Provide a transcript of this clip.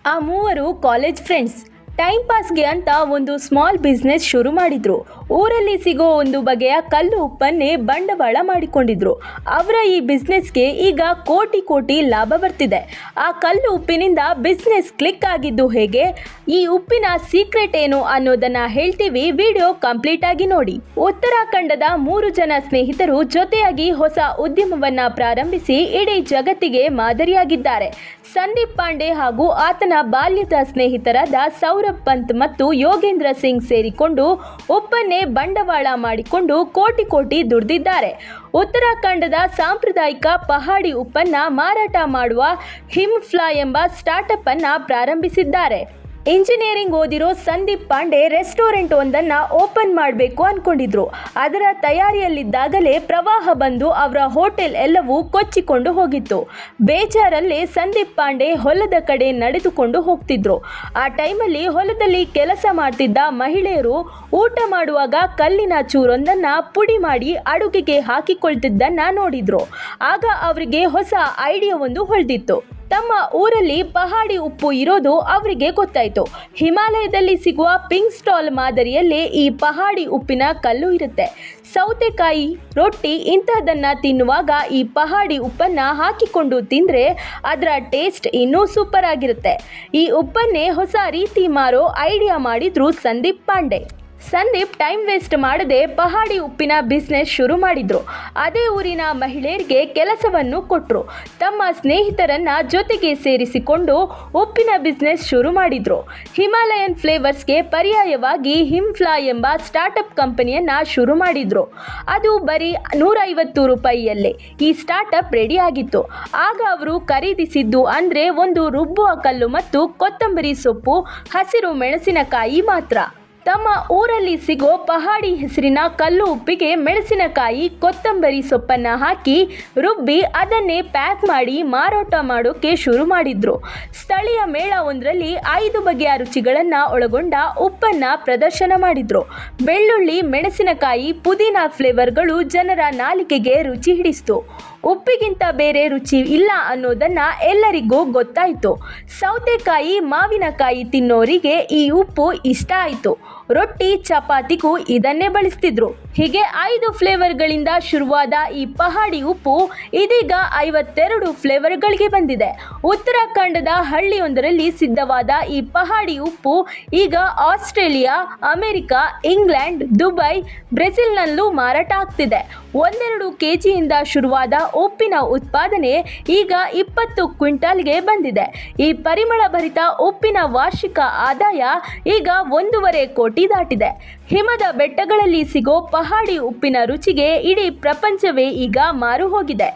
ಆ ಮೂವರು college friends time ಪಾಸ್ಗೆ ಅಂತ ಒಂದು ಸ್ಮಾಲ್ ಬಿಸ್ನೆಸ್ ಶುರು ಮಾಡಿದ್ರು. ಊರಲ್ಲಿ ಸಿಗೋ ಒಂದು ಬಗೆಯ ಕಲ್ಲು ಉಪ್ಪನ್ನೇ ಬಂಡವಾಳ ಮಾಡಿಕೊಂಡಿದ್ರು. ಅವರ ಈ ಬಿಸ್ನೆಸ್ಗೆ ಈಗ ಕೋಟಿ ಕೋಟಿ ಲಾಭ ಬರ್ತಿದೆ. ಆ ಕಲ್ಲು ಉಪ್ಪಿನಿಂದ ಬಿಸ್ನೆಸ್ ಕ್ಲಿಕ್ ಆಗಿದ್ದು ಹೇಗೆ, ಈ ಉಪ್ಪಿನ ಸೀಕ್ರೆಟ್ ಏನು ಅನ್ನೋದನ್ನ ಹೇಳ್ತೀವಿ. ವಿಡಿಯೋ ಕಂಪ್ಲೀಟ್ ಆಗಿ ನೋಡಿ. ಉತ್ತರಾಖಂಡದ 3 ಜನ ಸ್ನೇಹಿತರು ಜೊತೆಯಾಗಿ ಹೊಸ ಉದ್ಯಮವನ್ನ ಪ್ರಾರಂಭಿಸಿ ಇಡೀ ಜಗತ್ತಿಗೆ ಮಾದರಿಯಾಗಿದ್ದಾರೆ. ಸಂದೀಪ್ ಪಾಂಡೆ ಹಾಗೂ ಆತನ ಬಾಲ್ಯದ ಸ್ನೇಹಿತರಾದ ಸೌರಭ್ ಪಂತ್ ಮತ್ತು ಯೋಗೇಂದ್ರ ಸಿಂಗ್ ಸೇರಿಕೊಂಡು ಉಪ್ಪನ್ನೇ ಬಂಡವಾಳ ಮಾಡಿಕೊಂಡು ಕೋಟಿ ಕೋಟಿ ದುಡಿದಿದ್ದಾರೆ. ಉತ್ತರಾಖಂಡದ ಸಾಂಪ್ರದಾಯಿಕ ಪಹಾಡಿ ಉಪ್ಪನ್ನ ಮಾರಾಟ ಮಾಡುವ ಹಿಮ್ಫ್ಲಾ ಎಂಬ ಸ್ಟಾರ್ಟ್ಅಪ್ ಅನ್ನ ಪ್ರಾರಂಭಿಸಿದ್ದಾರೆ. ಇಂಜಿನಿಯರಿಂಗ್ ಓದಿರೋ ಸಂದೀಪ್ ಪಾಂಡೆ ರೆಸ್ಟೋರೆಂಟ್ ಒಂದನ್ನ ಓಪನ್ ಮಾಡಬೇಕು ಅನ್ಕೊಂಡಿದ್ರು. ಅದರ ತಯಾರಿಯಲ್ಲಿದ್ದಾಗಲೇ ಪ್ರವಾಹ ಬಂದು ಅವರ ಹೋಟೆಲ್ ಎಲ್ಲವೂ ಕೊಚ್ಚಿಕೊಂಡು ಹೋಗಿತ್ತು. ಬೇಜಾರಲ್ಲೇ ಸಂದೀಪ್ ಪಾಂಡೆ ಹೊಲದ ಕಡೆ ನಡೆದುಕೊಂಡು ಹೋಗ್ತಿದ್ರು. ಆ ಟೈಮಲ್ಲಿ ಹೊಲದಲ್ಲಿ ಕೆಲಸ ಮಾಡ್ತಿದ್ದ ಮಹಿಳೆಯರು ಊಟ ಮಾಡುವಾಗ ಕಲ್ಲಿನ ಚೂರೊಂದನ್ನ ಪುಡಿ ಮಾಡಿ ಅಡುಗೆಗೆ ಹಾಕಿಕೊಳ್ತಿದ್ದನ್ನ ನೋಡಿದ್ರು. ಆಗ ಅವರಿಗೆ ಹೊಸ ಐಡಿಯಾ ಒಂದು ಹೊಳೆದಿತ್ತು. ತಮ್ಮ ಊರಲ್ಲಿ ಪಹಾಡಿ ಉಪ್ಪು ಇರೋದು ಅವರಿಗೆ ಗೊತ್ತಾಯಿತು. ಹಿಮಾಲಯದಲ್ಲಿ ಸಿಗುವ ಪಿಂಕ್ ಸ್ಟಾಲ್ ಮಾದರಿಯಲ್ಲೇ ಈ ಪಹಾಡಿ ಉಪ್ಪಿನ ಕಲ್ಲು ಇರುತ್ತೆ. ಸೌತೆಕಾಯಿ, ರೊಟ್ಟಿ ಇಂತಹದನ್ನ ತಿನ್ನುವಾಗ ಈ ಪಹಾಡಿ ಉಪ್ಪನ್ನ ಹಾಕಿಕೊಂಡು ತಿಂದರೆ ಅದರ ಟೇಸ್ಟ್ ಇನ್ನೂ ಸೂಪರ್ ಆಗಿರುತ್ತೆ. ಈ ಉಪ್ಪನ್ನೇ ಹೊಸ ರೀತಿ ಮಾರೋ ಐಡಿಯಾ ಮಾಡಿದ್ರು ಸಂದೀಪ್ ಪಾಂಡೆ. ಸಂದೀಪ್ ಟೈಮ್ ವೇಸ್ಟ್ ಮಾಡದೆ ಪಹಾಡಿ ಉಪ್ಪಿನ ಬಿಸ್ನೆಸ್ ಶುರು ಮಾಡಿದ್ರು. ಅದೇ ಊರಿನ ಮಹಿಳೆಯರಿಗೆ ಕೆಲಸವನ್ನು ಕೊಟ್ಟರು. ತಮ್ಮ ಸ್ನೇಹಿತರನ್ನ ಜೊತೆಗೆ ಸೇರಿಸಿಕೊಂಡು ಉಪ್ಪಿನ ಬಿಸ್ನೆಸ್ ಶುರು ಮಾಡಿದ್ರು. ಹಿಮಾಲಯನ್ ಫ್ಲೇವರ್ಸ್ಗೆ ಪರ್ಯಾಯವಾಗಿ ಹಿಮ್ಫ್ಲಾ ಎಂಬ ಸ್ಟಾರ್ಟ್ಅಪ್ ಕಂಪನಿಯನ್ನ ಶುರು ಮಾಡಿದ್ರು. ಅದು ಬರೀ 150 ರೂಪಾಯಿಯಲ್ಲೇ ಈ ಸ್ಟಾರ್ಟ್ಅಪ್ ರೆಡಿ ಆಗಿತ್ತು. ಆಗ ಅವರು ಖರೀದಿಸಿದ್ದು ಅಂದ್ರೆ ಒಂದು ರುಬ್ಬುವ ಕಲ್ಲು ಮತ್ತು ಕೊತ್ತಂಬರಿ ಸೊಪ್ಪು, ಹಸಿರು ಮೆಣಸಿನಕಾಯಿ ಮಾತ್ರ. ತಮ್ಮ ಊರಲ್ಲಿ ಸಿಗೋ ಪಹಾಡಿ ಹೆಸರಿನ ಕಲ್ಲು ಉಪ್ಪಿಗೆ ಮೆಣಸಿನಕಾಯಿ, ಕೊತ್ತಂಬರಿ ಸೊಪ್ಪನ್ನು ಹಾಕಿ ರುಬ್ಬಿ ಅದನ್ನೇ ಪ್ಯಾಕ್ ಮಾಡಿ ಮಾರಾಟ ಮಾಡೋಕೆ ಶುರು ಮಾಡಿದ್ರು. ಸ್ಥಳೀಯ ಮೇಳ ಒಂದರಲ್ಲಿ 5 ಬಗೆಯ ರುಚಿಗಳನ್ನು ಒಳಗೊಂಡ ಉಪ್ಪನ್ನು ಪ್ರದರ್ಶನ ಮಾಡಿದ್ರು. ಬೆಳ್ಳುಳ್ಳಿ, ಮೆಣಸಿನಕಾಯಿ, ಪುದೀನಾ ಫ್ಲೇವರ್ಗಳು ಜನರ ನಾಲಿಗೆಗೆ ರುಚಿ ಹಿಡಿಸ್ತು. ಉಪ್ಪಿಗಿಂತ ಬೇರೆ ರುಚಿ ಇಲ್ಲ ಅನ್ನೋದನ್ನ ಎಲ್ಲರಿಗೂ ಗೊತ್ತಾಯಿತು. ಸೌತೆಕಾಯಿ, ಮಾವಿನಕಾಯಿ ತಿನ್ನೋರಿಗೆ ಈ ಉಪ್ಪು ಇಷ್ಟ ಆಯಿತು. ರೊಟ್ಟಿ, ಚಪಾತಿಗೂ ಇದನ್ನೇ ಬಳಸ್ತಿದ್ರು. ಹೀಗೆ 5 ಫ್ಲೇವರ್ಗಳಿಂದ ಶುರುವಾದ ಈ ಪಹಾಡಿ ಉಪ್ಪು ಇದೀಗ 52 ಫ್ಲೇವರ್ಗಳಿಗೆ ಬಂದಿದೆ. ಉತ್ತರಾಖಂಡದ ಹಳ್ಳಿಯೊಂದರಲ್ಲಿ ಸಿದ್ಧವಾದ ಈ ಪಹಾಡಿ ಉಪ್ಪು ಈಗ ಆಸ್ಟ್ರೇಲಿಯಾ, ಅಮೆರಿಕ, ಇಂಗ್ಲೆಂಡ್, ದುಬೈ, ಬ್ರೆಜಿಲ್ನಲ್ಲೂ ಮಾರಾಟ ಆಗ್ತಿದೆ. 1-2 ಕೆಜಿಯಿಂದ ಶುರುವಾದ ಉಪ್ಪಿನ ಉತ್ಪಾದನೆ ಈಗ 20 ಕ್ವಿಂಟಾಲ್ಗೆ ಬಂದಿದೆ. ಈ ಪರಿಮಳ ಭರಿತ ಉಪ್ಪಿನ ವಾರ್ಷಿಕ ಆದಾಯ ಈಗ 1.5 ಕೋಟಿ ದಾಟಿದೆ. ಹಿಮದ ಬೆಟ್ಟಗಳಲ್ಲಿ ಸಿಗೋ ಪಹಾಡಿ ಉಪ್ಪಿನ ರುಚಿಗೆ ಇಡೀ ಪ್ರಪಂಚವೇ ಈಗ ಮಾರು ಹೋಗಿದೆ.